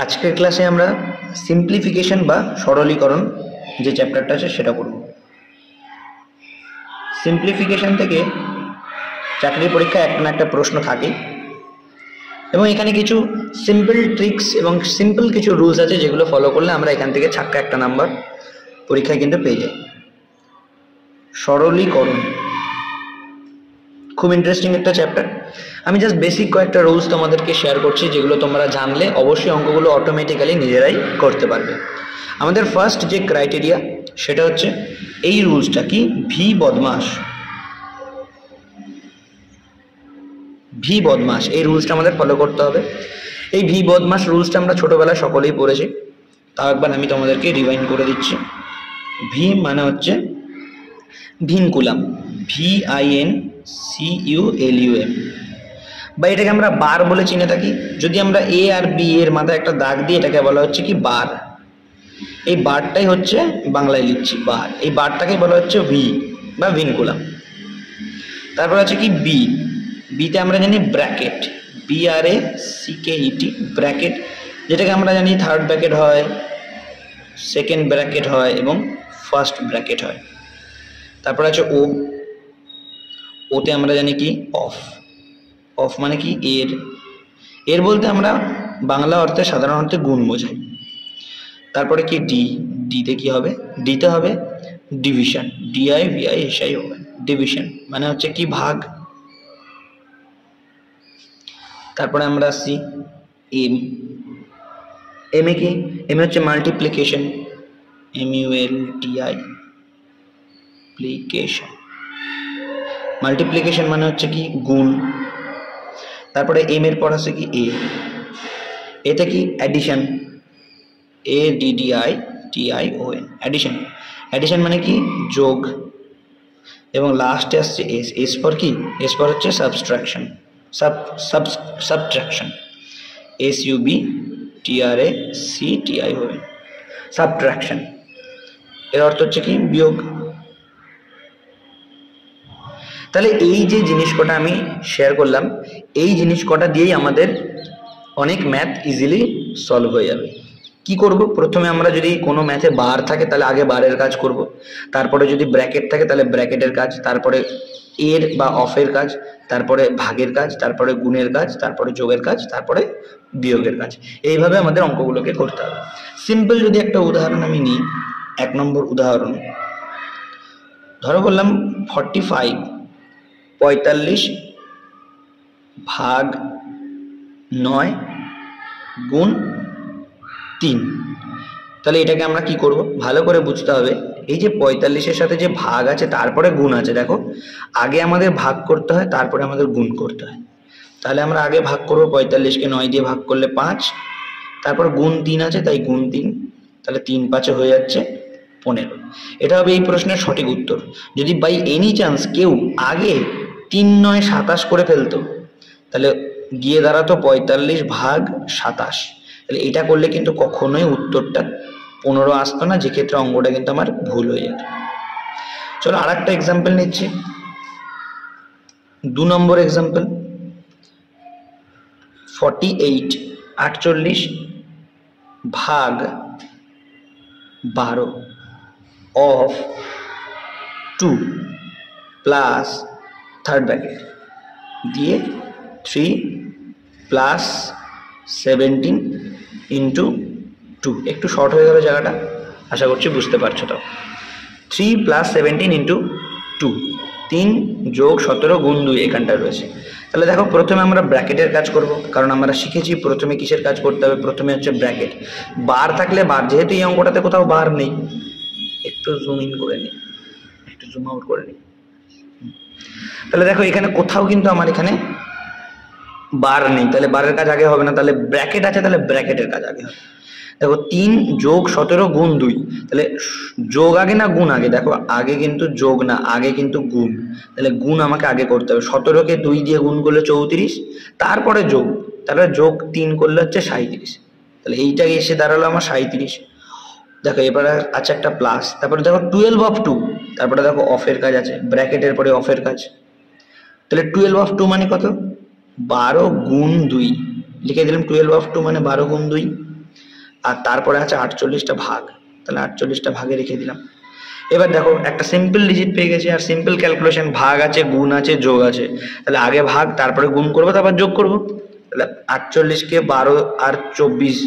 আজকের ক্লাসে আমরা সিম্পলিফিকেশন বা সরলীকরণ যে চ্যাপ্টারটা আছে সেটা করব। সিম্পলিফিকেশন থেকে চাকরির পরীক্ষায় একটা না একটা প্রশ্ন থাকে এবং এখানে কিছু সিম্পল ট্রিক্স এবং সিম্পল কিছু রুলস আছে যেগুলো ফলো করলে আমরা এখান থেকে ছাক্কা একটা নাম্বার পরীক্ষায় কিন্তু পেয়ে যাই। সরলীকরণ খুব ইন্টারেস্টিং একটা চ্যাপ্টার। আমি জাস্ট বেসিক কয়েকটা রুলস তোমাদেরকে শেয়ার করছি যেগুলো তোমরা জানলে অবশ্যই অঙ্কগুলো অটোমেটিক্যালি নিজেরাই করতে পারবে। আমাদের ফার্স্ট যে ক্রাইটেরিয়া সেটা হচ্ছে এই রুলসটা কি, ভি বদমাস। ভি বদমাস এই রুলসটা আমাদের ফলো করতে হবে। এই ভি বদমাস রুলসটা আমরা ছোটবেলায় সকলেই পড়েছি, তাও একবার আমি তোমাদেরকে রিভাইন্ড করে দিচ্ছি। ভি মানে হচ্ছে ভিনকুলাম, VINCULUM, বা এটাকে আমরা বার বলে চিনে থাকি। যদি আমরা এ আর বি এর মাথায় একটা দাগ দিই এটাকে বলা হচ্ছে কি বার। এই বারটাই হচ্ছে বাংলায় লিখছি বার, এই বারটাকে বলা হচ্ছে ভি বা ভিনকুলাম। তারপর আছে কি বি, বিতে আমরা জানি ব্র্যাকেট, BRACKET, ব্র্যাকেট, যেটাকে আমরা জানি থার্ড ব্র্যাকেট হয়, সেকেন্ড ব্র্যাকেট হয় এবং ফার্স্ট ব্র্যাকেট হয়। তারপর আছে ও, ওতে আমরা জানি কি অফ, অফ মানে কি এর, এর বলতে আমরা বাংলা অর্থে সাধারণ অর্থে গুণ বোঝাই। তারপরে কি ডি, ডিতে কি হবে, ডিতে হবে ডিভিশন, DIVISION, ডিভিশন মানে হচ্ছে কি ভাগ। তারপরে আমরা আসছি এম, এম এ কি, এম হচ্ছে মাল্টিপ্লিকেশন, MULTIPLICATION, মাল্টিপ্লিকেশন মানে হচ্ছে কি গুণ। তারপরে এম এর পর আছে কি এ, এতে কি অ্যাডিশন, ADDITION, অ্যাডিশন, অ্যাডিশন মানে কি যোগ। এবং লাস্টে আসছে এস, এস পর কি, এস পর হচ্ছে সাবট্রাকশন, সাবট্রাকশন, SUBTRACTION, সাবট্রাকশন, এর অর্থ হচ্ছে কি বিয়োগ। তাহলে এই যে জিনিস কটা আমি শেয়ার করলাম, এই জিনিস কটা দিয়েই আমাদের অনেক ম্যাথ ইজিলি সলভ হয়ে যাবে। কি করব, প্রথমে আমরা যদি কোনো ম্যাথে বার থাকে তাহলে আগে বারের কাজ করব, তারপরে যদি ব্র্যাকেট থাকে তাহলে ব্র্যাকেটের কাজ, তারপরে এর বা অফের কাজ, তারপরে ভাগের কাজ, তারপরে গুণের কাজ, তারপরে যোগের কাজ, তারপরে বিয়োগের কাজ। এইভাবে আমাদের অঙ্কগুলোকে করতে হবে। সিম্পল যদি একটা উদাহরণ আমি নিই, 1 নম্বর উদাহরণ ধরো বললাম 45 ভাগ 9 গুণ 3। তাহলে এটাকে আমরা কি করব, ভালো করে বুঝতে হবে। এই যে 45-এর সাথে যে ভাগ আছে তারপরে গুণ আছে, দেখো আগে আমাদের ভাগ করতে হয় তারপরে আমাদের গুণ করতে হয়। তাহলে আমরা আগে ভাগ করব, 45-কে 9 দিয়ে ভাগ করলে 5, তারপর গুণ 3 আছে তাই গুণ 3, তাহলে 3 5 হয়ে যাচ্ছে 15। এটা হবে এই প্রশ্নের সঠিক উত্তর। যদি বাই এনি চান্স কেউ আগে 3 9 27 করে ফেলতো তাহলে গিয়ে দাঁড়াতো 45 ভাগ 27। তাহলে এটা করলে কিন্তু কখনোই উত্তরটা 15 আসতো না, যে ক্ষেত্রে অঙ্কটা কিন্তু আমার ভুল হয়ে যেত। চলো আর একটা এক্সাম্পল নিচ্ছি, 2 নম্বর এক্সাম্পল 48 ভাগ 12 অফ 2 প্লাস থার্ড ব্র্যাকেট দিয়ে 3 প্লাস 17 ইন্টু 2। একটু শর্ট হয়ে গেল জায়গাটা, আশা করছি বুঝতে পারছো। তো 3 প্লাস 17 ইন্টু 2, 3 যোগ 17 গুণ 2 এখানটায় রয়েছে। তাহলে দেখো প্রথমে আমরা ব্র্যাকেটের কাজ করব, কারণ আমরা শিখেছি প্রথমে কিসের কাজ করতে হবে, প্রথমে হচ্ছে ব্র্যাকেট। বার থাকলে বার, যেহেতু এই অঙ্কটাতে কোথাও বার নেই, একটু জুম ইন করে নিই, একটু জুম আউট করে নিই। তাহলে দেখো এখানে কোথাও কিন্তু আমার এখানে বার নেই, তাহলে বারের কাজ আগে হবে না, তাহলে ব্র্যাকেট আছে তাহলে ব্র্যাকেটের কাজ আগে হবে। দেখো 3 যোগ 17 গুণ 2, তাহলে যোগ আগে না গুণ আগে, দেখো আগে কিন্তু যোগ না, আগে কিন্তু গুণ, তাহলে গুণ আমাকে আগে করতে হবে। 17-কে 2 দিয়ে গুণ করলে 34, তারপরে যোগ, তাহলে যোগ 3 করলে হচ্ছে 37, তাহলে এইটা এসে দাঁড়ালো আমার 37। দেখো এবারে আছে একটা প্লাস, তারপরে দেখো 12 অফ 2, তারপরে দেখো অফের কাজ আছে, ব্র্যাকেটের পরে অফের কাজ। তাহলে 12 অফ 2 মানে কত, 12 গুণ 2, লিখে দিলাম 12 অফ 2 মানে 12 গুণ 2। আর তারপরে আছে 48টা ভাগ, তাহলে 48টা ভাগে রেখে দিলাম। এবার দেখো একটা সিম্পল ডিজিট পেয়ে গেছি, আর সিম্পল ক্যালকুলেশন, ভাগ আছে, গুণ আছে, যোগ আছে, তাহলে আগে ভাগ, তারপরে গুণ করবো, তারপর যোগ করবো। তাহলে 48কে 12 আর 24,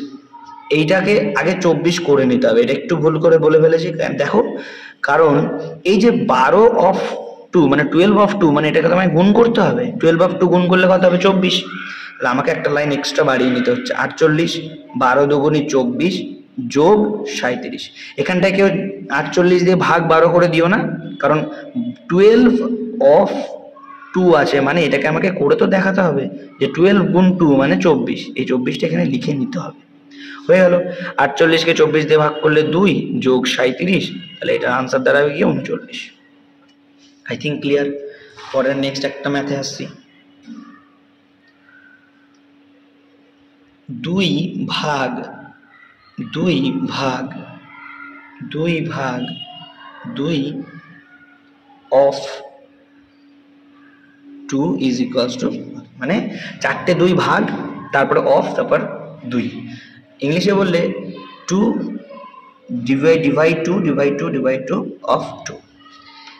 এইটাকে আগে 24 করে নিতে হবে। এটা একটু ভুল করে বলে ফেলেছি, দেখো, কারণ এই যে 12/2 মানে 12/2 মানে এটাকে তোমায় গুণ করতে হবে। 12/2 গুণ করলে কত হবে? 24। তাহলে আমাকে একটা লাইন এক্সট্রা বাড়িয়ে নিতে হচ্ছে। 48, 12 দুগুণী 24 যোগ 37। এখানটায় কেউ 48 দিয়ে ভাগ 12 করে দিও না, কারণ 12/2 আছে, মানে এটাকে আমাকে করে তো দেখাতে হবে যে 12 গুণ 2 মানে 24। এই 24টা এখানে লিখে নিতে হবে। হয়ে গেল। 48কে 24 দিয়ে ভাগ করলে 2 যোগ 37, তাহলে এটা আনসার দাঁড়াবে কি? 39। I think clear. পরের নেক্সট একটা ম্যাথে আসছি। 2 ভাগ 2 ভাগ 2 ভাগ 2 অফ 2 ইজ ইকুয়ালস টু, মানে 4টে 2 ভাগ, তারপরে অফ, তারপর 2। ইংলিশে বললে 2 divide 2 অফ 2।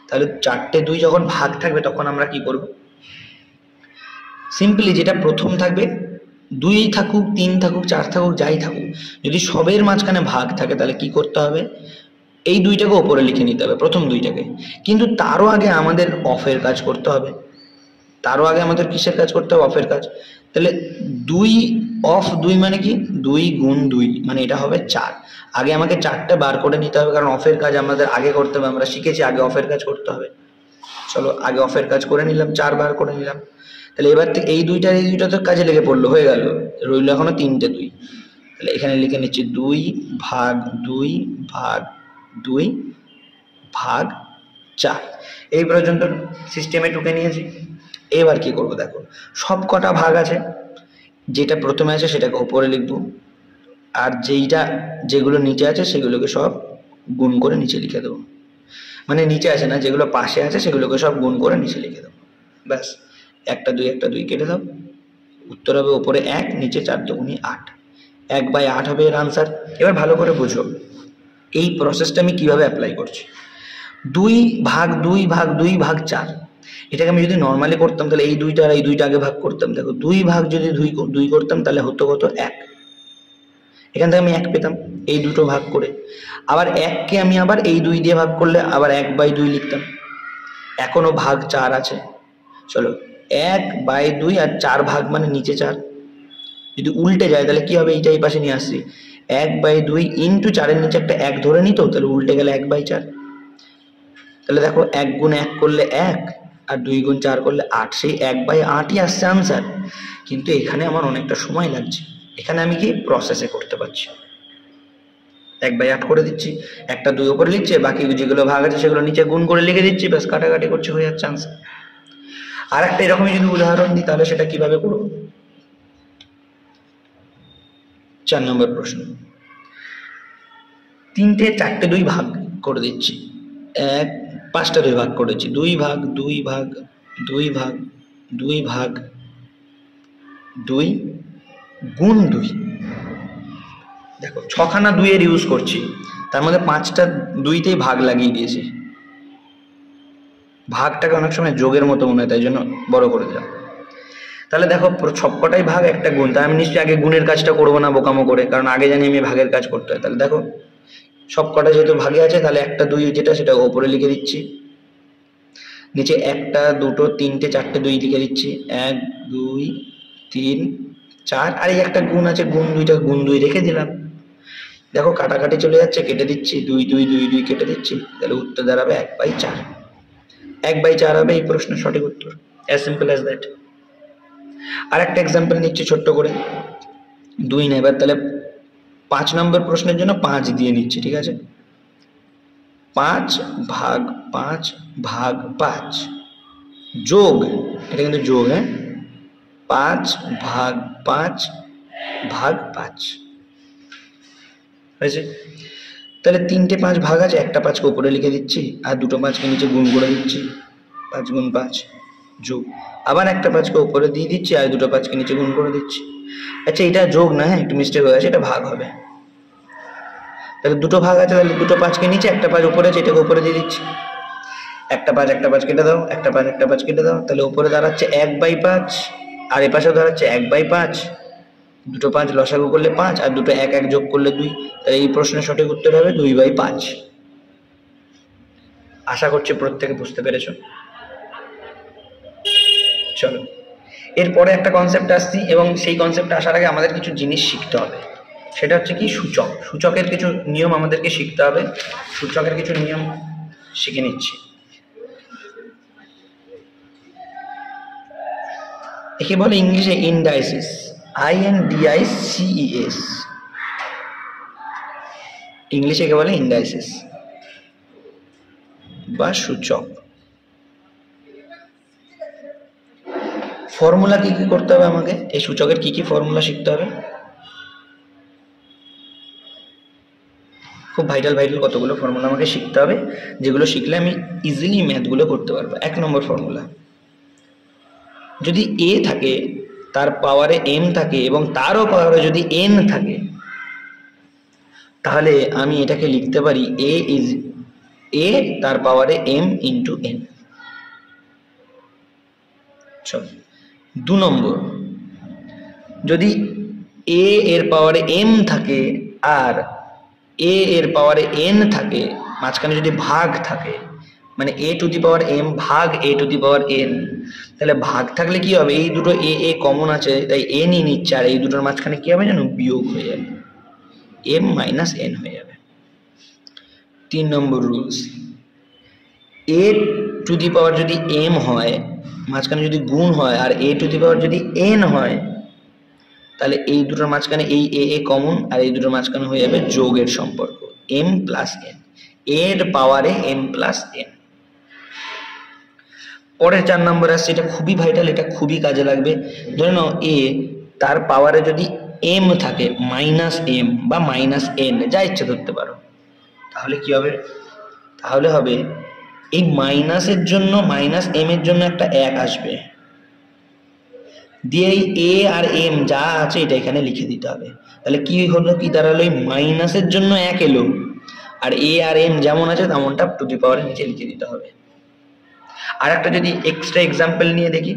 তাহলে 4টে 2 যখন ভাগ থাকবে তখন আমরা কি করব? সিম্পলি যেটা প্রথম থাকবে, 2 থাকুক, 3 থাকুক, 4 থাকুক, যাই থাকুক, যদি সবের মাঝখানে ভাগ থাকে তাহলে কি করতে হবে? এই 2টাকে ওপরে লিখে নিতে হবে, প্রথম 2টাকে। কিন্তু তারও আগে আমাদের অফের কাজ করতে হবে। তারও আগে আমাদের কিসের কাজ করতে হবে? অফের কাজ। তাহলে 2 অফ 2 মানে কি? 2 গুণ 2 মানে এটা হবে 4। আগে আমাকে 4টা বার করে নিতে হবে, কারণ অফের কাজ আমাদের আগে করতে হবে। আমরা শিখেছি আগে অফের কাজ করতে হবে। চলো আগে অফের কাজ করে নিলাম, 4 বার করে নিলাম। তাহলে এবার থেকে এই 2টা তো কাজে লেগে পড়লো, হয়ে গেল। রইল এখনো 3টে 2। তাহলে এখানে লিখে নিচ্ছি 2 ভাগ 2 ভাগ 2 ভাগ 4। এই পর্যন্ত সিস্টেমে টুকে নিয়েছি। এবার কি করব? দেখো, সব কটা ভাগ আছে, যেটা প্রথমে আছে সেটাকে উপরে লিখবো, আর যেগুলো নিচে আছে সেগুলোকে সব গুণ করে নিচে লিখে দেবো। মানে নিচে আছে না, যেগুলো পাশে আছে সেগুলোকে সব গুণ করে নিচে লিখে দেবো। ব্যাস, একটা 2 কেটে দাও, উত্তর হবে উপরে 1, নিচে 4 দুগুণী 8। 1/8 হবে এর আনসার। এবার ভালো করে বুঝো এই প্রসেসটা আমি কিভাবে অ্যাপ্লাই করছি। 2 ভাগ 2 ভাগ 2 ভাগ 4, এটাকে আমি যদি নর্মালি করতাম তাহলে এই 2টা আর এই 2টা আগে ভাগ করতাম। দেখো 2 ভাগ যদি 2 করতাম তাহলে হতো কত? 1। এখান থেকে আমি 1 পেতাম এই দুটো ভাগ করে। আবার 1কে আমি আবার এই 2 দিয়ে ভাগ করলে আবার 1/2 লিখতাম। এখনো ভাগ 4 আছে। চলো 1/2 আর 4 ভাগ মানে নিচে 4। যদি উল্টে যায় তাহলে কি হবে? এইটা এই পাশে নিয়ে আসছি, 1/2 ইন্টু 4-এর নিচে একটা 1 ধরে নিত, তাহলে উল্টে গেলে 1/4। তাহলে দেখো 1 গুণ 1 করলে 1, আর 2 গুণ 4 করলে 8, সেই 1/8ই আসছে আনসার। কিন্তু এখানে আমার অনেকটা সময় লাগছে, এখানে আমি কি প্রসেসে করতে পারছি। 1/8 করে দিচ্ছি, একটা 2 উপরে লিখছে, বাকি যেগুলো ভাগ আছে সেগুলো নিচে গুণ করে লিখে দিচ্ছি, ব্যাস কাটাকাটি করছে, হয়ে যাচ্ছে আনসার। আর একটা এরকমই যদি উদাহরণ দিই তাহলে সেটা কিভাবে করব? 4 নম্বর প্রশ্ন। 4টে 2 ভাগ করে দিচ্ছি, 5টা 2 ভাগ করেছি, 2 ভাগ 2 ভাগ 2 ভাগ 2 ভাগ 2 গুণ 2। দেখো 6খানা 2 এর ইউজ করছি, তার মধ্যে 5টা 2তেই ভাগ লাগিয়ে দিয়েছি। ভাগটাকে অনেক সময় যোগের মতো মনে হয়, তাই জন্য বড় করে দিলাম। তাহলে দেখো সবকটাই ভাগ, একটা গুণ, তাই আমি নিশ্চয়ই আগে গুণের কাজটা করবো না বোকামো করে, কারণ আগে জানি আমি ভাগের কাজ করতে হয়। তাহলে দেখো সবকটা যেহেতু ভাগে আছে, তাহলে একটা 2 যেটা সেটা ওপরে লিখে দিচ্ছি, নিচে 1টা 2টো 3টে 4টে 2 লিখে দিচ্ছি, 1 2 3 4, আর এই একটা গুণ আছে, গুণ 2টা গুণ 2 রেখে দিলাম। দেখো কাটাকাটি চলে যাচ্ছে, কেটে দিচ্ছি, 2 2 2 2 কেটে দিচ্ছি, তাহলে উত্তর দাঁড়াবে 1/4। 1/4 হবে এই প্রশ্নের সঠিক উত্তর। As simple as that. আর একটা এক্সাম্পল নিচ্ছি ছোট্ট করে, 2 না, এবার তাহলে 5 নম্বর প্রশ্নের জন্য 5 দিয়ে নিচ্ছি, ঠিক আছে? 5 ভাগ 5 ভাগ 5 যোগ, এটা কিন্তু যোগ, হ্যাঁ, 5 ভাগ 5 ভাগ 5 হয়েছে। তাহলে 3টে 5 ভাগ আছে, একটা 5কে উপরে লিখে দিচ্ছি, আর দুটো 5কে নিচে গুণ করে দিচ্ছি, 5 গুণ 5 যোগ, আবার একটা 5কে উপরে দিয়ে দিচ্ছি, আর দুটো 5কে নিচে গুণ করে দিচ্ছি। আচ্ছা এটা যোগ না, হ্যাঁ একটু মিস্টেক হয়ে গেছে, এটা ভাগ হবে। তাহলে দুটো ভাগ আছে, তাহলে দুটো 5কে নিচে, একটা 5 উপরে আছে, এটাকে উপরে দিয়ে দিচ্ছি। একটা 5 কেটে দাও, একটা 5 কেটে দাও, তাহলে উপরে দাঁড়াচ্ছে 1/5, আর এ পাশেও দাঁড়াচ্ছে 1/5। দুটো 5 লসাগু করলে 5, আর দুটো 1 1 যোগ করলে 2। তাহলে এই প্রশ্নের সঠিক উত্তর হবে 2/5। আশা করছি প্রত্যেকে বুঝতে পেরেছো। চলো এরপরে একটা কনসেপ্ট আসছি, এবং সেই কনসেপ্টে আসার আগে আমাদের কিছু জিনিস শিখতে হবে। সেটা হচ্ছে কি, সূচক। সূচকের কিছু নিয়ম আমাদেরকে শিখতে হবে। সূচকের কিছু নিয়ম শিখে নিচ্ছি। একে বলে ইংলিশে ইন্ডাইসিস, INDICES। ইংলিশে একে বলে ইন্ডাইসিস বা সূচক। ফর্মুলা কি কি করতে হবে আমাকে, এই সূচকের কি কি ফর্মুলা শিখতে হবে? খুব ভাইটাল কতগুলো ফর্মুলা আমাকে শিখতে হবে, যেগুলো শিখলে আমি ইজিলি ম্যাথগুলো করতে পারবো। 1 নম্বর ফর্মুলা, যদি a থাকে, তার পাওয়ারে m থাকে, এবং তারও পাওয়ারে যদি n থাকে, তাহলে আমি এটাকে লিখতে পারি a তার পাওয়ারে m ইন্টু n। চল 2 নম্বর, যদি a এর পাওয়ারে m থাকে আর a এর পাওয়ারে n থাকে, মাঝখানে যদি ভাগ থাকে, মানে a to the power m ভাগ a to the power n, তাহলে ভাগ থাকলে কি হবে, এই দুটো a কমন আছে, তাই n ই নিচ্ছে, আর এই দুটোর মাঝখানে কি হবে জানো, বিয়োগ হয়ে যাবে, m মাইনাস n হয়ে যাবে। 3 নম্বর রুলস, a টু দি পাওয়ার যদি m হয়, মাঝখানে যদি গুণ হয়, আর a টু দি পাওয়ার যদি n হয়, তাহলে এই দুটোর মাঝখানে এই a কমন, আর এই দুটোর মাঝখানে হয়ে যাবে যোগের সম্পর্ক, m প্লাস n, এর পাওয়ারে m প্লাস n। পরের 4 নম্বর আসছে, এটা খুবই ভাইটাল, এটা খুবই কাজে লাগবে। ধরে নাও a তার পাওয়ারে যদি m থাকে, মাইনাস m বা মাইনাস n, যা ইচ্ছে ধরতে পারো, তাহলে কি হবে, তাহলে হবে এই মাইনাসের জন্য, মাইনাস m এর জন্য একটা 1 আসবে, দিয়ে এই a আর m যা আছে এটা এখানে লিখে দিতে হবে। তাহলে কি হলো, কি দাঁড়ালো, এই মাইনাসের জন্য 1 এলো, আর a আর m যেমন আছে তেমনটা টু দি পাওয়ারের নিচে লিখে দিতে হবে। আর একটা যদি এক্সট্রা এক্সাম্পল নিয়ে দেখি,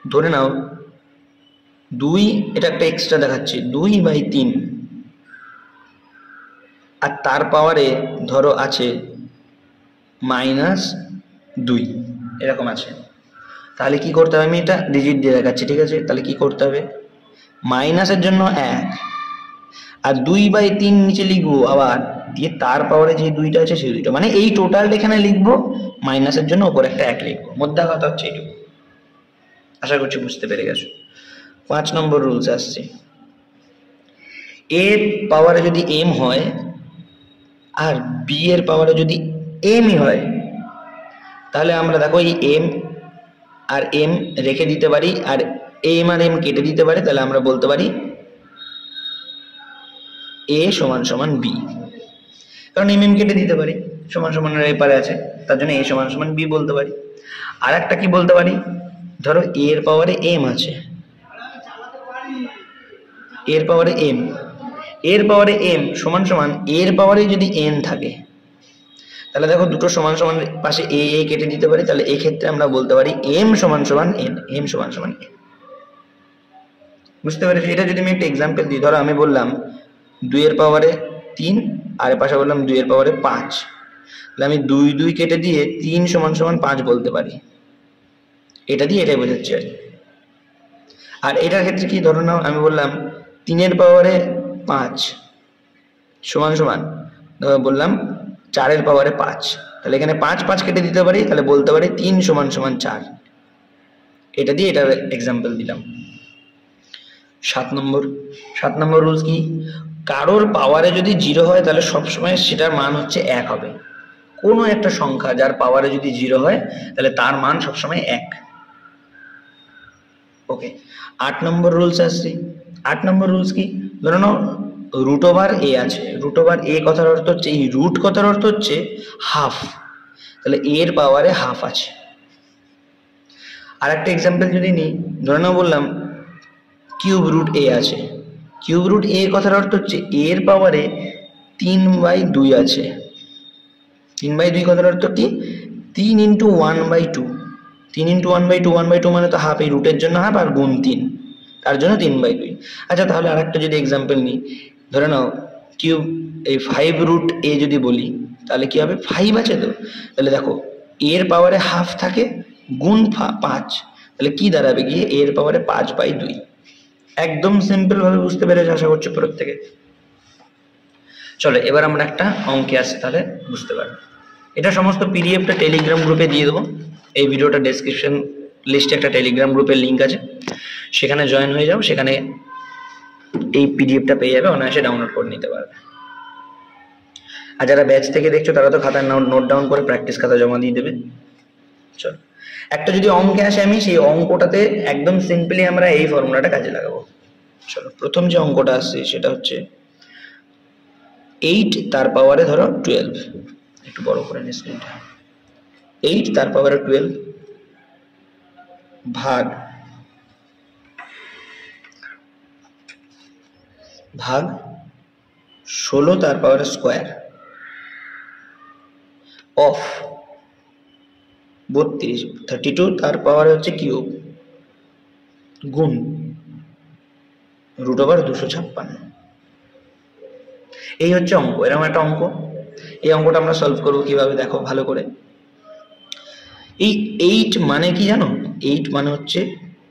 ধরে নাও 2, এটা একটা এক্সট্রা দেখাচ্ছি, 2/3, আর তার পাওয়ারে ধরো আছে -2, এরকম আছে। তাহলে কি করতে হবে, আমি এটা ডিজিট দিয়ে দেখাচ্ছি, ঠিক আছে? তাহলে কি করতে হবে, মাইনাসের জন্য 1, আর 2/3 নিচে লিখবো আবার, দিয়ে তার পাওয়ারে যে 2টা আছে সেই 2টা, মানে এই টোটালটা এখানে লিখবো, মাইনাসের জন্য উপরে একটা 1 লিখবো। মধ্যে কথা হচ্ছে এইটুকু। আশা করছি বুঝতে পেরে গেছো। 5 নম্বর রুলস আসছে, এর পাওয়ারে যদি m হয় আর b এর পাওয়ারে যদি m হয়, তাহলে আমরা দেখো এই m আর m রেখে দিতে পারি, আর m আর m কেটে দিতে পারি, তাহলে আমরা বলতে পারি a সমান সমান b, কারণ m কেটে দিতে পারি, সমান সমান এপারে আছে, তার জন্য a সমান সমান b বলতে পারি। আর একটা কি বলতে পারি, ধরো a এর পাওয়ারে m আছে, এর পাওয়ারে m, এর পাওয়ারে m সমান সমান এর পাওয়ারে যদি n থাকে, তাহলে দেখো দুটো সমান সমান পাশে a কেটে দিতে পারি, তাহলে এই ক্ষেত্রে আমরা বলতে পারি m সমান সমান n, m সমান সমান n। বুঝতে পেরেছি? এটা যদি আমি একটা এক্সাম্পল দিই, ধরো আমি বললাম 2 এর পাওয়ারে 3, আর এর পাশে বললাম 2 এর পাওয়ারে 5, তাহলে আমি 2 কেটে দিয়ে 3 সমান সমান 5 বলতে পারি, এটা দিয়ে এটাই বোঝাচ্ছি আর। আর এটার ক্ষেত্রে কি, ধরো নাও আমি বললাম 3 এর পাওয়ারে 5 সমান সমান বললাম 4 এর পাওয়ারে 5, তাহলে এখানে 5 কেটে দিতে পারি, তাহলে বলতে পারি 3 সমান সমান 4, এটা দিয়ে এটার এক্সাম্পল দিলাম। 7 নম্বর রুলস কি, কারোর পাওয়ারে যদি 0 হয়, তাহলে সবসময় সেটার মান হচ্ছে 1 হবে। কোনো একটা সংখ্যা যার পাওয়ারে যদি 0 হয়, তাহলে তার মান সবসময় 1। ওকে, 8 নম্বর রুলস আসছে। 8 নম্বর রুলস কি, ধরো নাও রুট ওভার a আছে, রুট ওভার a কথার অর্থ হচ্ছে, এই রুট কথার অর্থ হচ্ছে হাফ, তাহলে a এর পাওয়ারে হাফ আছে। আর একটা এক্সাম্পল যদি নিই, ধরে নাও বললাম কিউব রুট a আছে, কিউব রুট a কথার অর্থ হচ্ছে a এর পাওয়ারে 3/2 আছে। 3/2 কথার অর্থ কি? 3 × 1/2। 3 × 1/2, 1/2 মানে তো হাফ, এই রুটের জন্য হাফ আর গুণ 3, তার জন্য 3/2। আচ্ছা তাহলে আরেকটা যদি এক্সাম্পল নিই, ধরে নাও কিউব এই 5√a যদি বলি তাহলে কি হবে? 5 আছে তো, তাহলে দেখো এর পাওয়ারে হাফ থাকে গুণ 5, তাহলে কি দাঁড়াবে গিয়ে এর পাওয়ারে 5/2। একদম সিম্পল ভাবে বুঝতে পেরেছ আশা করছি প্রত্যেকে। চলো এবার আমরা একটা অঙ্কে আসি, তাহলে বুঝতে পারবো। এটা সমস্ত পিডিএফটা টেলিগ্রাম গ্রুপে দিয়ে দেবো। এই ভিডিওটা ডেসক্রিপশন লিস্টে একটা টেলিগ্রাম গ্রুপের লিঙ্ক আছে, সেখানে জয়েন হয়ে যাও, সেখানে এই পিডিএফটা পেয়ে যাবে, অনায়াসে ডাউনলোড করে নিতে পারবে। আর যারা ব্যাচ থেকে দেখছো তারা তো খাতায় নোট ডাউন করে প্র্যাকটিস খাতা জমা দিয়ে দেবে। চলো একটা যদি অঙ্কে আসে, আমি সেই অঙ্কটাতে একদম সিম্পলি আমরা এই ফর্মুলাটা কাজে লাগাবো। চলো প্রথম যে অঙ্কটা আসছে সেটা হচ্ছে 8 তার পাওয়ারে ধরো 12, একটু বড় করে নিই স্ক্রিনটা। 8 তার পাওয়ারে 12 ভাগ 16 তার পাওয়ারে স্কোয়ার অফ 32, 32 তার পাওয়ারে হচ্ছে কিউব গুণ √256। এই হচ্ছে অঙ্ক। এরকম একটা অঙ্ক, এই অঙ্কটা আমরা সলভ করবো কিভাবে দেখো ভালো করে। এই 8 মানে কি জানো? 8 মানে হচ্ছে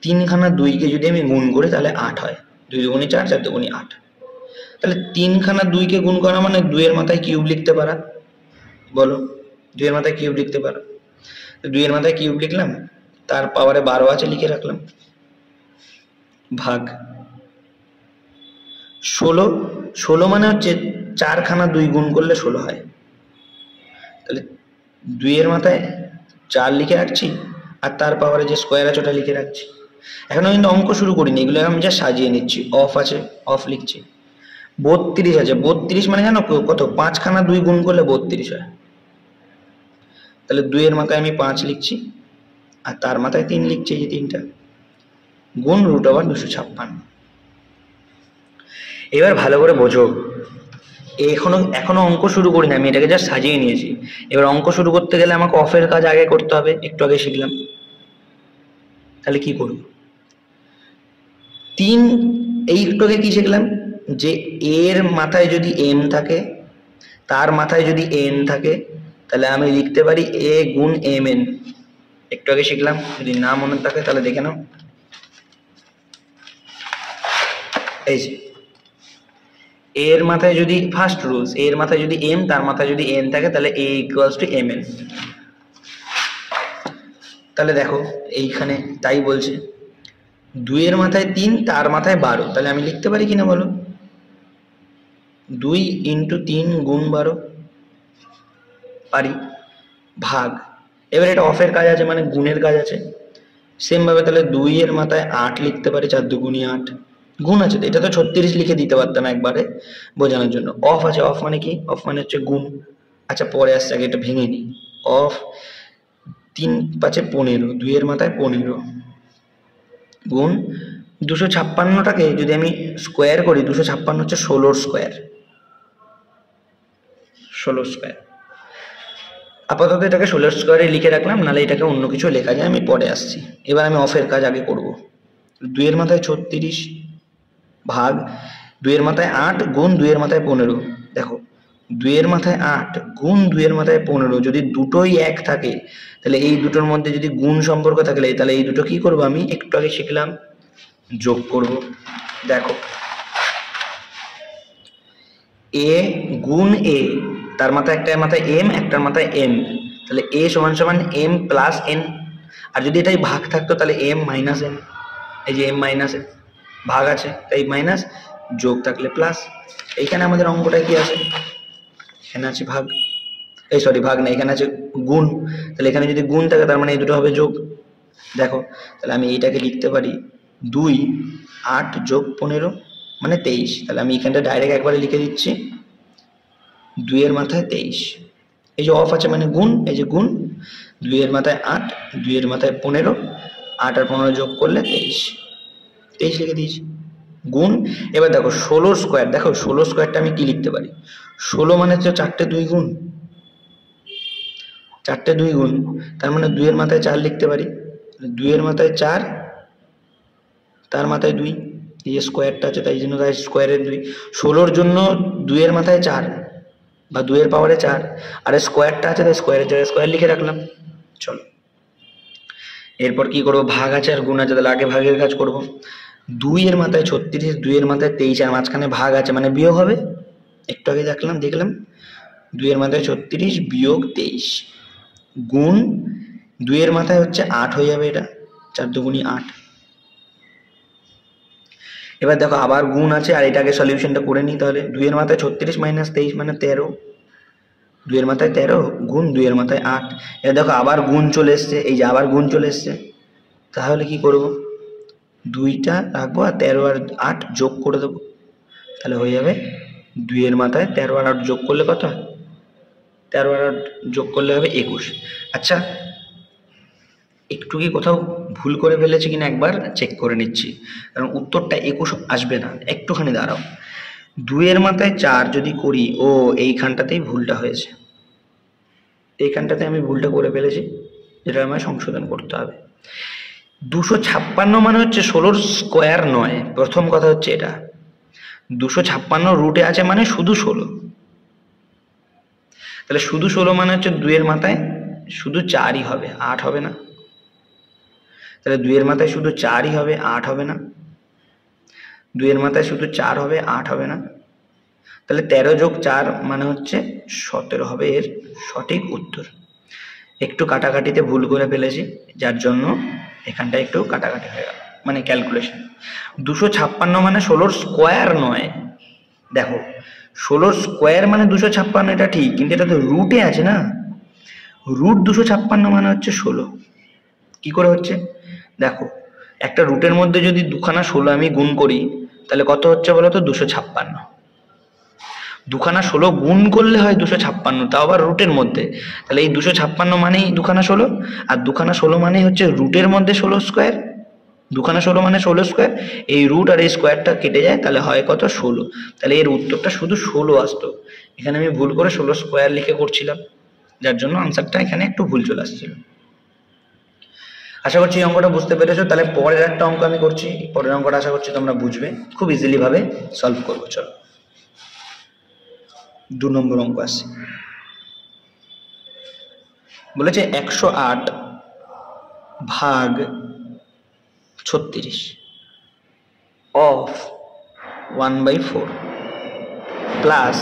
3খানা 2কে যদি আমি গুণ করি তাহলে 8 হয়। 2 দুগুণে 4, 4 দুগুণে 8। তাহলে 3খানা 2কে গুণ করা মানে 2 এর মাথায় কিউব লিখতে পারা। বলো 2 এর মাথায় কিউব লিখতে পারো। 2 এর মাথায় কিউব লিখলাম, তার পাওয়ারে 12 আছে লিখে রাখলাম, ভাগ 16। 16 মানে হচ্ছে 4খানা 2 গুণ করলে 16 হয়। তাহলে 2 এর মাথায় 4 লিখে রাখছি, আর তার পাওয়ারে যে স্কোয়ার আছে ওটা লিখে রাখছি। এখনো কিন্তু অঙ্ক শুরু করিনি, এগুলো আমি যা সাজিয়ে নিচ্ছি। অফ আছে, অফ লিখছি। 32 আছে, 32 মানে জানো কত? 5খানা 2 গুণ করলে 32 হয়। তাহলে 2 এর মাথায় আমি 5 লিখছি, আর তার মাথায় 3 লিখছি, এই যে 3টা গুণ √256। এবার ভালো করে বোঝো, এখনো অঙ্ক শুরু করিনি, আমি এটাকে যা সাজিয়ে নিয়েছি। এবার অঙ্ক শুরু করতে গেলে আমাকে অফের কাজ আগে করতে হবে, একটু আগে শিখলাম। তাহলে কি করব? 3 এই একটু আগে কি শিখলাম? যে এর মাথায় যদি এম থাকে, তার মাথায় যদি এন থাকে, তাহলে আমি লিখতে পারি এ গুণ এম এন। একটু আগে শিখলাম, যদি না মনে থাকে তাহলে দেখে নাও। এই যে এর মাথায় যদি ফার্স্ট রুলস, এর মাথায় যদি এম, তার মাথায় যদি এন থাকে, তাহলে এ ইকুয়ালস টু এম এন। তাহলে দেখো এইখানে তাই বলছে 2 এর মাথায় 3, তার মাথায় 12, তাহলে আমি লিখতে পারি কিনা বলো? 2 × 3 গুণ 12 পারি, ভাগ। এবার এটা অফের কাজ আছে মানে গুণের কাজ আছে, সেম ভাবে তাহলে 2 এর মাথায় 8 লিখতে পারি, 4 দুগুণে 8 গুণ আছে। এটা তো 36 লিখে দিতে পারতাম একবারে বোঝানোর জন্য। অফ আছে, অফ মানে কি? অফ মানে হচ্ছে গুণ। আচ্ছা পরে আসছে, আগে এটা ভেঙে নিই। অফ 3 × 5 = 15, 2 এর মাথায় 15 গুণ 256টাকে যদি আমি স্কোয়ার করি, 256 হচ্ছে 16 স্কোয়ার, 16 স্কোয়ার। আপাতত এটাকে 16 স্কোয়ারে লিখে রাখলাম, নাহলে এটাকে অন্য কিছু লেখা যায়, আমি পরে আসছি। এবার আমি অফের কাজ আগে করব। 2 এর মাথায় 36 ভাগ 2 এর মাথায় 8 গুণ 2 এর মাথায় 15। দেখো 2 এর মাথায় 8 গুণ 2 এর মাথায় 15 যদি দুটোই এক থাকে, তাহলে এই দুটোর মধ্যে যদি গুণ সম্পর্ক থাকলে, তাহলে এই দুটো কি করব? আমি একটু আগে শিখলাম, যোগ করব। দেখো এ গুণ এ, তার মাথায় একটার মাথায় এম, একটার মাথায় এন, তাহলে এ সমান সমান এম প্লাস এন। আর যদি এটাই ভাগ থাকতো তাহলে এম মাইনাস এন। এই যে এম মাইনাস এন, ভাগ আছে তাই মাইনাস, যোগ থাকলে প্লাস। এইখানে আমাদের অঙ্কটা কি আছে? এখানে আছে ভাগ, এই সরি ভাগ না, এখানে আছে গুণ। তাহলে এখানে যদি গুণ থাকে তার মানে এই দুটো হবে যোগ। দেখো তাহলে আমি এইটাকে লিখতে পারি 2 8 যোগ 15 মানে 23। তাহলে আমি এখানটা ডাইরেক্ট একবারে লিখে দিচ্ছি 2 এর মাথায় 23। এই যে অফ আছে মানে গুণ, এই যে গুণ 2 এর মাথায় 8, 2 এর মাথায় 15, 8 আর 15 যোগ করলে 23, 23 লিখে দিয়েছি। গুণ, এবার দেখো 16 স্কোয়ার, দেখো 16 স্কোয়ারটা আমি কি লিখতে পারি, 16 মানে হচ্ছে 4টে 2 গুণ, 4টে 2 গুণ, তার মানে 2 এর মাথায় 4 লিখতে পারি, 2 এর মাথায় 4, তার মাথায় 2, এই যে স্কোয়ারটা আছে তাই জন্য তাই স্কোয়ারের 2, 16-র জন্য 2 এর মাথায় 4 বা 2 এর পাওয়ারে 4, আর স্কোয়ারটা আছে তাই স্কোয়ারের জায়গায় স্কোয়ার লিখে রাখলাম। চলো এরপর কি করব, ভাগ আছে আর গুণ আছে, তাহলে আগে ভাগের কাজ করব। 2 এর মাথায় 36, 2 এর মাথায় 23, আর মাঝখানে ভাগ আছে মানে বিয়োগ হবে, একটু আগে দেখলাম 2 এর মাথায় 36 বিয়োগ 23 গুণ 2 এর মাথায় হচ্ছে 8 হয়ে যাবে, এটা 4 দুগুণী 8। এবার দেখো আবার গুণ আছে, আর এটাকে সলিউশনটা করে নিই, তাহলে 2 এর মাথায় 36 মাইনাস 23 মানে 13, 2 এর মাথায় 13 গুণ 2 এর মাথায় 8। এবার দেখো আবার গুণ চলে এসছে, এই যে আবার গুণ চলে এসছে, তাহলে কি করব, 2টা রাখবো আর 13 আর 8 যোগ করে দেবো, তাহলে হয়ে যাবে 2 এর মাথায় 13 আর 8 যোগ করলে কত হয়, 13 আর 8 যোগ করলে হবে 21। আচ্ছা একটু কি কোথাও ভুল করে ফেলেছি কিনা একবার চেক করে নিচ্ছি, কারণ উত্তরটা 21 আসবে না, একটুখানি দাঁড়াও। 2 এর মাথায় 4 যদি করি, ও এইখানটাতেই ভুলটা হয়েছে, এইখানটাতে আমি ভুলটা করে ফেলেছি, যেটা আমায় সংশোধন করতে হবে। 256 মানে হচ্ছে 16 স্কোয়ার নয়, প্রথম কথা হচ্ছে এটা, 256 রুটে আছে মানে শুধু 16, তাহলে শুধু 16 মানে হচ্ছে 2 এর মাথায় শুধু 4ই হবে, 8 হবে না, তাহলে 2 এর মাথায় শুধু 4ই হবে, 8 হবে না, 2 এর মাথায় শুধু 4 হবে, 8 হবে না, তাহলে 13 যোগ 4 মানে হচ্ছে 17 হবে এর সঠিক উত্তর। একটু কাটাকাটিতে ভুল করে ফেলেছি, যার জন্য এখানটা একটু কাটাকাটি হয়ে গেল, মানে ক্যালকুলেশন। 256 মানে 16 স্কোয়ার নয়, দেখো 16 স্কোয়ার মানে 256, এটা ঠিক, কিন্তু এটা তো রুটে আছে না, রুট 256 মানে হচ্ছে 16, কি করে হচ্ছে দেখো, একটা রুটের মধ্যে যদি দুখানা 16 আমি গুণ করি, তাহলে কত হচ্ছে বলো তো, 256, দুখানা 16 গুণ করলে হয় 256, তাও আবার রুটের মধ্যে, তাহলে এই 256 মানেই দুখানা 16, আর দুখানা 16 মানেই হচ্ছে রুটের মধ্যে 16 স্কোয়ার, দুখানা 16 মানে 16 স্কোয়ার, এই রুট আর এই স্কোয়ারটা কেটে যায়, তাহলে হয় কত 16, তাহলে এর উত্তরটা শুধু 16 আসতো, এখানে আমি ভুল করে 16 স্কোয়ার লিখে করছিলাম, যার জন্য আনসারটা এখানে একটু ভুল চলে আসছিল। আশা করছি এই অঙ্কটা বুঝতে পেরেছো, তাহলে পরের একটা অঙ্ক আমি করছি, পরের অঙ্কটা আশা করছি তোমরা বুঝবে, খুব ইজিলি ভাবে সলভ করবো। চলো 2 নম্বর অঙ্ক আছে, বলেছে 108 ভাগ 36 অফ 1/4 প্লাস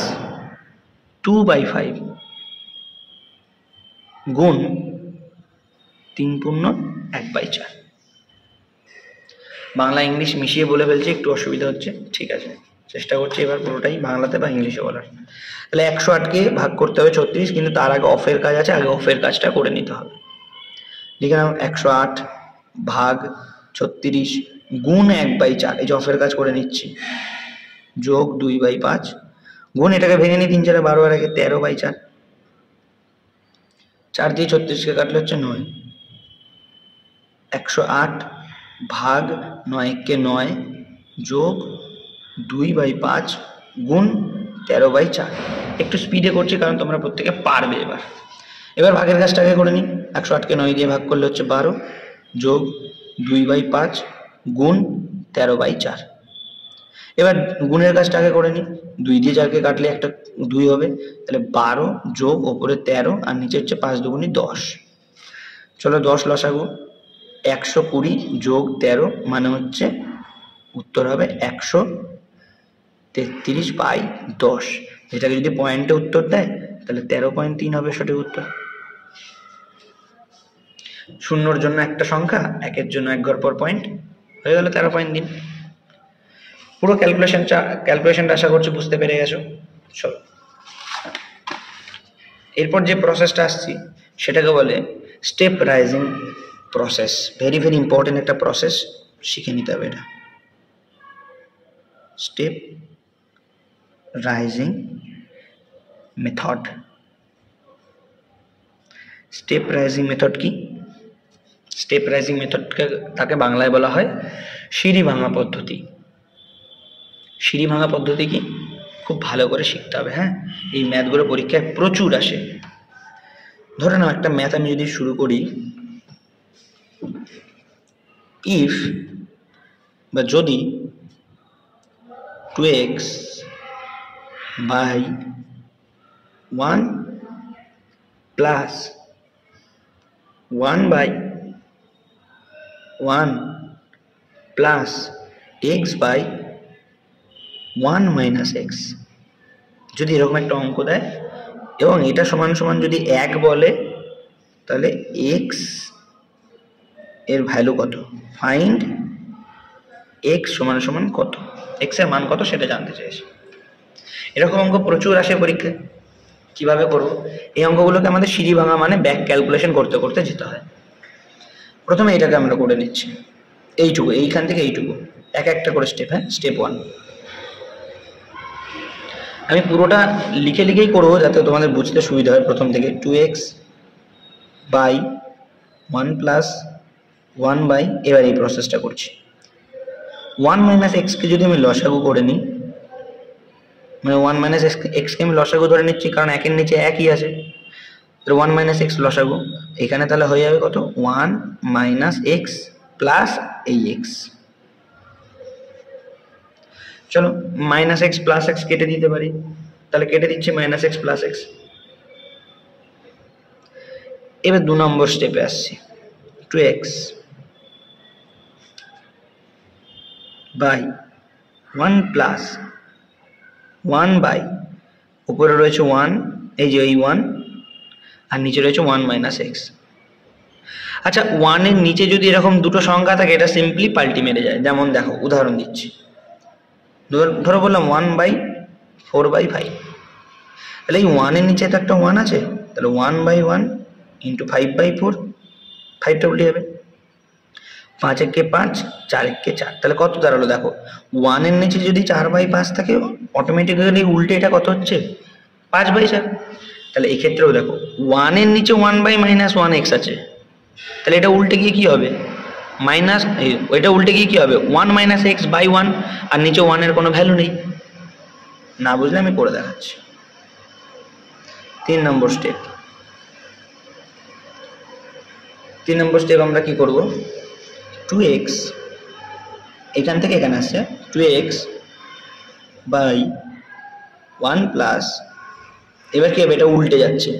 2/5 গুণ 3/1/4। বাংলা ইংলিশ মিশিয়ে বলে ফেলছি, একটু অসুবিধা হচ্ছে, ঠিক আছে চেষ্টা করছি এবার পুরোটাই বাংলাতে বা ইংলিশে বলার। তাহলে 108কে ভাগ করতে হবে 36, কিন্তু তার আগে অফের কাজ আছে, আগে অফের কাজটা করে নিতে হবে। লিখে নাও 108 ভাগ 36 গুণ 1/4, এই যে অফের কাজ করে নিচ্ছি, যোগ 2/5 গুণ, এটাকে ভেঙে নিই 3 4 12 আর আগে 13/4, 4 দিয়ে 36কে কাটলে হচ্ছে 9, 108 ভাগ 9 9 যোগ 2/5 গুণ 13/4। একটু স্পিডে করছি কারণ তোমরা প্রত্যেকে পারবে। এবার ভাগের কাজটাকে করে নিই, 108কে 9 দিয়ে ভাগ করলে হচ্ছে 12 যোগ 2/5 গুণ 13/4। এবার গুণের কাজটাকে করে নিই, 2 দিয়ে 4কে কাটলে একটা 2 হবে, তাহলে 12 যোগ ওপরে 13 আর নিচে হচ্ছে 5 দুগুণী 10। চলো 10 লসাগু, 120 যোগ 13 মানে হচ্ছে উত্তর হবে 133/10। এটাকে যদি পয়েন্টে উত্তর দেয় তাহলে 13.3 হবে সঠিক উত্তর। শূন্যর জন্য একটা সংখ্যা, একের জন্য এক ঘর পর পয়েন্ট, হয়ে গেল 13.3। পুরো ক্যালকুলেশনটা আশা করছি বুঝতে পেরে গেছো। চলো এরপর যে প্রসেসটা আসছি সেটাকে বলে step rising process. Very very important একটা প্রসেস, শিখে নিতে হবে এটা। Step rising method. Step rising method কি? স্টেপ রাইজিং মেথডকে তাকে বাংলায় বলা হয় সিঁড়ি ভাঙা পদ্ধতি। সিঁড়ি ভাঙা পদ্ধতি কি খুব ভালো করে শিখতে হবে। হ্যাঁ, এই ম্যাথগুলো পরীক্ষায় প্রচুর আসে। ধরে নাও একটা ম্যাথ আমি যদি শুরু করি, ইফ বা যদি 2x by 1 plus 1 by 1 plus x by 1 minus x, যদি এরকম একটা অঙ্ক দেয় এবং এটা সমান সমান যদি 1 বলে, তাহলে x এর ভ্যালু কত, ফাইন্ড x সমান সমান কত, x এর মান কত সেটা জানতে চাইছি। এরকম অঙ্ক প্রচুর আসে পরীক্ষায়। কিভাবে করব? এই অঙ্কগুলোকে আমাদের সিঁড়ি ভাঙা মানে ব্যাক ক্যালকুলেশন করতে করতে যেতে হয়। প্রথমে এটাকে আমরা করে নিচ্ছি, এইটুকু, এইখান থেকে এইটুকু, এক একটা করে স্টেপ। হ্যাঁ, স্টেপ 1 আমি পুরোটা লিখে লিখেই করবো যাতে তোমাদের বুঝতে সুবিধা হয়। প্রথম থেকে 2x বাই 1 প্লাস 1 বাই, এবার এই প্রসেসটা করছি। 1 মাইনাস এক্সকে যদি আমি লসাগু করে নিই, মানে 1 মাইনাস এক্সকে আমি লসাগু ধরে নিচ্ছি, কারণ একের নিচে একই আছে, 1 মাইনাস এক্স লসাগু, এখানে তাহলে হয়ে যাবে কত, 1 মাইনাস এক্স প্লাস এই এক্স। চলো মাইনাস এক্স প্লাস এক্স কেটে দিতে পারি, তাহলে কেটে দিচ্ছি মাইনাস এক্স প্লাস এক্স। এবার 2 নম্বর স্টেপে আসছি, 2x বাই 1 প্লাস 1 বাই, উপরে রয়েছে 1, এই যে এই 1, আর নিচে রয়েছে 1 মাইনাস এক্স। আচ্ছা, 1 এর নিচে যদি এরকম দুটো সংখ্যা থাকে, এটা সিম্পলি পাল্টি মেরে যায়। যেমন দেখো, উদাহরণ দিচ্ছি, ধরো বললাম 1 বাই 4 বাই 5, তাহলে এই 1 এর নিচে তো একটা 1 আছে, তাহলে 1 বাই 1 ইন্টু 5 বাই 4, 5টা উল্টে যাবে, 5 একে 5, 4 একে 4, তাহলে কত দাঁড়ালো দেখো, 1 এর নিচে যদি 4 বাই 5 থাকে, অটোমেটিক্যালি উল্টে এটা কত হচ্ছে, 5 বাই 4। তাহলে এই ক্ষেত্রেও দেখো 1 এর নিচে 1 বাই মাইনাস 1 এক্স আছে, তাহলে এটা উল্টে গিয়ে কি হবে, মাইনাস, এটা উল্টে গিয়ে কি হবে, 1 মাইনাস এক্স বাই 1, আর নিচে 1 এর কোনো ভ্যালু নেই। না বুঝলে আমি করে দেখাচ্ছি। 3 নম্বর স্টেপ, 3 নম্বর স্টেপ আমরা কি করব, 2x এখান থেকে এখানে আসছে, 2x বাই 1 প্লাস, এবার কি হবে, এটা উল্টে যাচ্ছে,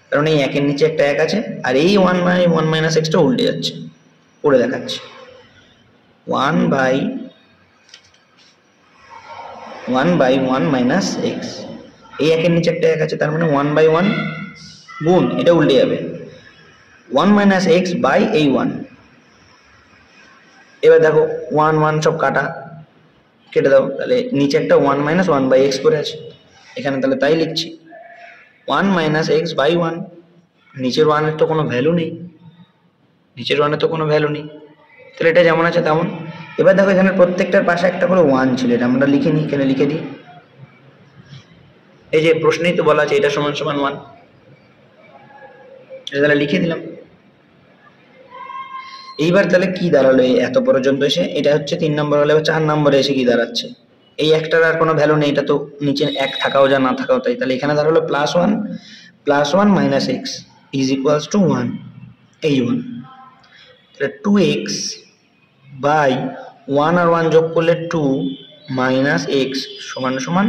কারণ এই একের নিচে একটা 1 আছে, আর এই 1 বাই 1 মাইনাস এক্সটা উল্টে যাচ্ছে, করে দেখাচ্ছি। 1 বাই 1 মাইনাস এক্স, এই একের নিচে একটা 1 আছে, তার মানে 1 বাই 1 গুণ, এটা উল্টে যাবে, 1 মাইনাস এক্স বাই এই 1। এবার দেখো 1 1 সব কাটা, কেটে দাও, তাহলে নিচে একটা 1 মাইনাস 1 বাই এক্স পড়ে আছে, এখানে তাহলে তাই লিখছি 1 মাইনাস এক্স বাই 1, নিচের 1 এর তো কোনো ভ্যালু নেই, নিচের 1 এর তো কোনো ভ্যালু নেই, তাহলে এটা যেমন আছে তেমন। এবার দেখো এখানে প্রত্যেকটার পাশে একটা করে 1 ছিল, এটা আমরা লিখে নিই, এখানে লিখে দিই, এই যে প্রশ্নেই তো বলা আছে এটা সমান সমান 1, এটা তাহলে লিখে দিলাম। এইবার তাহলে কি দাঁড়ালো, এই এত পর্যন্ত এসে, এটা হচ্ছে 3 নম্বর হলে 4 নম্বরে এসে কি দাঁড়াচ্ছে, এই একটার আর কোনো ভ্যালু নেই, এটা তো নিচে 1 থাকাও যা না থাকাও তাই, তাহলে এখানে দাঁড়ালো plus 1 minus x is equals to 1, এই 1, তাহলে 2x বাই 1 আর 1 যোগ করলে 2 মাইনাস এক্স সমান সমান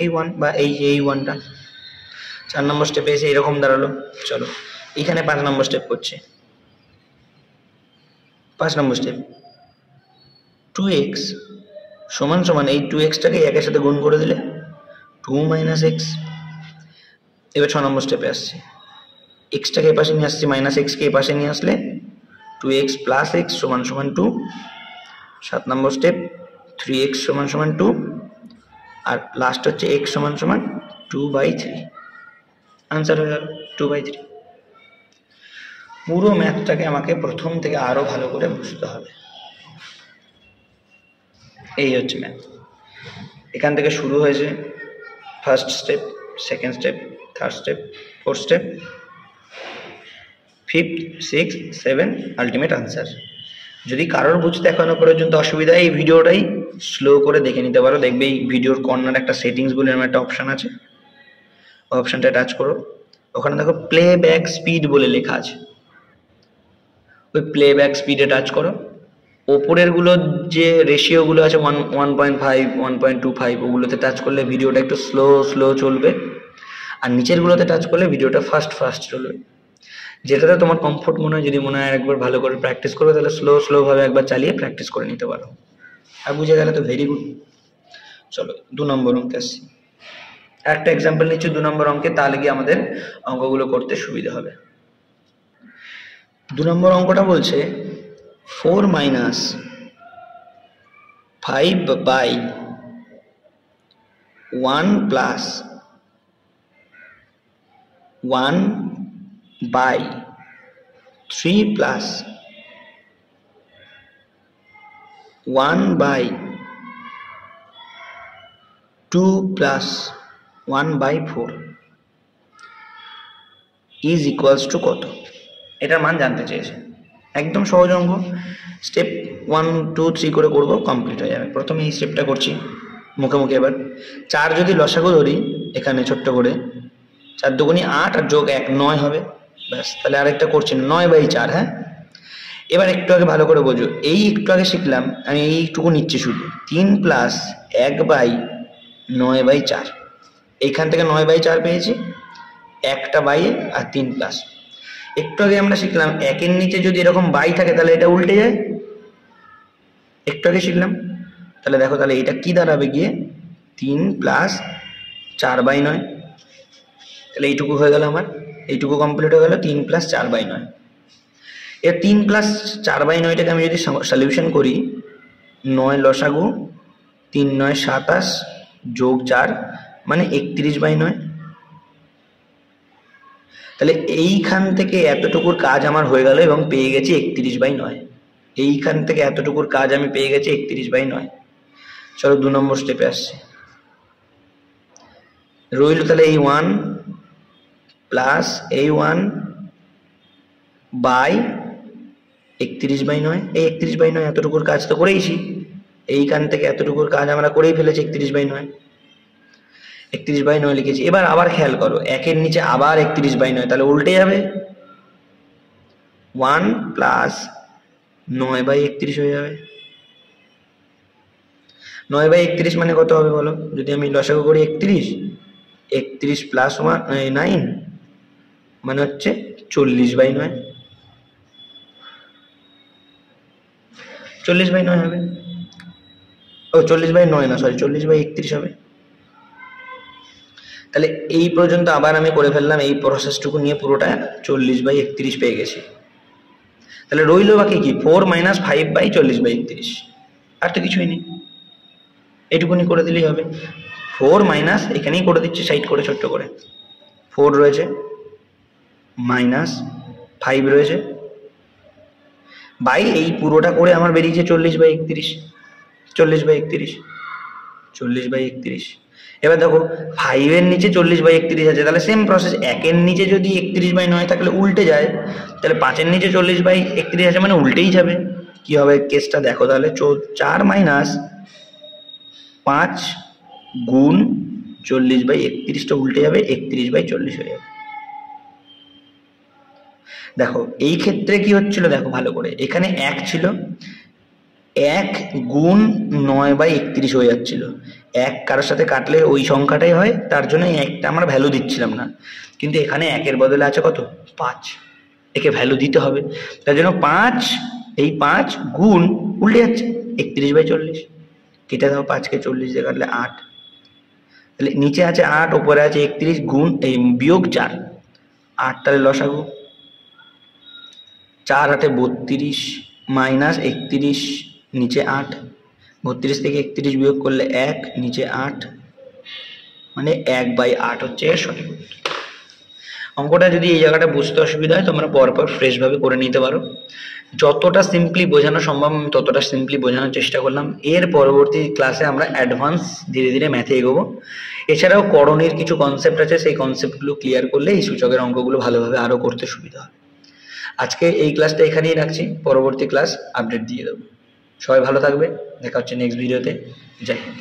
এই 1, বা এই 1টা। 4 নম্বর স্টেপে এসে এরকম দাঁড়ালো। চলো এখানে 5 নম্বর স্টেপ করছে, 5 নম্বর স্টেপ, 2x সমান সমান এই 2xটাকে একের সাথে গুণ করে দিলে 2 মাইনাস এক্স। এবার 6 নম্বর স্টেপে আসছে, এক্সটাকে এ পাশে নিয়ে আসছে, মাইনাস এক্সকে এ পাশে নিয়ে আসলে 2x প্লাস এক্স সমান সমান 2। 7 নম্বর স্টেপ, 3x সমান সমান 2, আর লাস্ট হচ্ছে x সমান সমান 2/3, আনসার হয়ে গেল 2/3। পুরো ম্যাথটাকে আমাকে প্রথম থেকে আরো ভালো করে বুঝতে হবে। এই হচ্ছে ম্যাথ, এখান থেকে শুরু হয়েছে, first step, second step, third step, fourth step, fifth, six, 7, ultimate answer. যদি কারোর বুঝতে এখনো পর্যন্ত অসুবিধা এই ভিডিওটাই স্লো করে দেখে নিতে পারো, দেখবে এই ভিডিওর কর্নার একটা সেটিংস বলে এরকম একটা অপশন আছে, ওই অপশনটা টাচ করো, ওখানে দেখো প্লেব্যাক স্পিড বলে লেখা আছে, ওই প্লেব্যাক স্পিডে টাচ করো। ওপরের গুলো যে রেশিও গুলো আছে 1.5 1.25 ওগুলোতে টাচ করলে ভিডিওটা একটু স্লো স্লো চলবে, আর নিচের গুলোতে টাচ করলে ভিডিওটা ফাস্ট ফাস্ট চলবে। যেটাতে তোমার কমফোর্ট মনে হয়, যদি মনে হয় একবার ভালো করে প্র্যাকটিস করবে তাহলে স্লো স্লো ভাবে একবার চালিয়ে প্র্যাকটিস করে নিতে পারো। আর বুঝে গেলে তো ভেরি গুড। চলো 2 নম্বর অঙ্কে আসছি, একটা এক্সাম্পল নিচ্ছি 2 নম্বর অঙ্কে, তাহলে কি আমাদের অঙ্কগুলো করতে সুবিধা হবে। 2 নম্বর অঙ্কটা বলছে 4 minus 5 by 1 plus 1 by 3 plus 1 by 2 plus 1 by 4 is equals to কত, এটার মান জানতে চেয়েছে। একদম সহজ অঙ্ক, স্টেপ 1 2 3 করে করবো, কমপ্লিট হয়ে যাবে। প্রথমে এই স্টেপটা করছি মুখে মুখে। এবার 4 যদি লসাগু ধরি এখানে ছোট্ট করে, 4 দুগুণী 8 আর যোগ 1 9 হবে, ব্যাস। তাহলে আরেকটা করছি 9/4। হ্যাঁ, এবার একটু আগে ভালো করে বোঝো, এই একটু আগে শিখলাম, আমি এইটুকু নিচ্ছি শুধু 3 প্লাস 1/9/4, এইখান থেকে 9/4 পেয়েছি, একটা বাই আর 3 প্লাস। একটু আগে আমরা শিখলাম একের নিচে যদি এরকম বাই থাকে তাহলে এটা উল্টে যায়, একটু আগে শিখলাম। তাহলে দেখো, তাহলে এটা কি দাঁড়াবে গিয়ে 3 প্লাস 4/9, তাহলে এইটুকু হয়ে গেল আমার, এইটুকু কমপ্লিট হয়ে গেল 3 প্লাস 4/9। এর 3 প্লাস 4/9টাকে আমি যদি সলিউশন করি, 9 লসাগু 3 9 27 যোগ 4 মানে 31/9। তাহলে এইখান থেকে এতটুকুর কাজ আমার হয়ে গেল এবং পেয়ে গেছি 31/9। এইখান থেকে এতটুকুর কাজ আমি পেয়ে গেছি 31/9। চলো 2 নম্বর স্টেপে আসছি। রইল তাহলে এই 1 প্লাস এই 1 বাই 31/9। এই 31/9 এতটুকুর কাজ তো করেইছি, এইখান থেকে এতটুকুর কাজ আমরা করেই ফেলেছি 31/9, 31/9 লিখেছি। এবার আবার খেয়াল করো, একের নিচে আবার 31/9, তাহলে উল্টে যাবে, 1 প্লাস 9/31 হয়ে যাবে। 9/31 মানে কত হবে বলো, যদি আমি লসাগু করি 31 প্লাস 9 মানে হচ্ছে 40/9, 40/9 হবে। ও 40/9 না, সরি 40/31 হবে। তাহলে এই পর্যন্ত আবার আমি করে ফেললাম, এই প্রসেসটুকু নিয়ে পুরোটা 40/31 পেয়ে গেছি। তাহলে রইল বাকি কি 4 minus 5/40/31, আর তো কিছুই নেই, এইটুকুনি করে দিলেই হবে। 4 মাইনাস এখানেই করে দিচ্ছি সাইড করে ছোট্ট করে, 4 রয়েছে মাইনাস 5 রয়েছে বাই এই পুরোটা করে আমার বেরিয়েছে 40/31, 40/31, 40/31। এবার দেখো 5 এর নিচে 40/31 আছে, তাহলে সেম প্রসেস, একের নিচে যদি 31/9 থাকলে উল্টে যায়, তাহলে 5 এর নিচে 40/31 আছে মানে উল্টেই যাবে। কি হবে কেসটা দেখো তাহলে, 4 মাইনাস 5 গুণ 40/31টা উল্টে যাবে, 31/40 হয়ে যাবে। দেখো এই ক্ষেত্রে কি হচ্ছিল দেখো ভালো করে, এখানে 1 ছিল, 1 গুণ 9/31 হয়ে যাচ্ছিল। 1 কারোর সাথে কাটলে ওই সংখ্যাটাই হয়, তার জন্য একটা আমরা ভ্যালু দিচ্ছিলাম না, কিন্তু এখানে 1 বদলে আছে কত 5, একে ভ্যালু দিতে হবে, তার জন্য 5, এই 5 গুণ উল্টে যাচ্ছে 31/40, কেটে দাও 5কে 40 দিয়ে কাটলে 8, তাহলে নিচে আছে 8 উপরে আছে 31 গুণ এই বিয়োগ 4, 8 তাহলে লসাগু 4 8 32 মাইনাস 31 নিচে 8, 32 থেকে 31 বিয়োগ করলে 1 নিচে 8 মানে 1/8 হচ্ছে সঠিক উত্তর। অঙ্কটা যদি এই জায়গাটা বুঝতে অসুবিধা হয় তোমরা পরপর ফ্রেশ ভাবে করে নিতে পারো, যতটা সিম্পলি বোঝানো সম্ভব ততটা সিম্পলি বোঝানোর চেষ্টা করলাম। এর পরবর্তী ক্লাসে আমরা অ্যাডভান্স ধীরে ধীরে ম্যাথে এগোবো। এছাড়াও করণীর কিছু কনসেপ্ট আছে, সেই কনসেপ্টগুলো ক্লিয়ার করলে এই সূচকের অঙ্কগুলো ভালোভাবে আরও করতে সুবিধা হবে। আজকে এই ক্লাসটা এখানেই রাখছি, পরবর্তী ক্লাস আপডেট দিয়ে দেবো। সবাই ভালো থাকবে, দেখা হচ্ছে নেক্সট ভিডিওতে। জয় হিন্দ।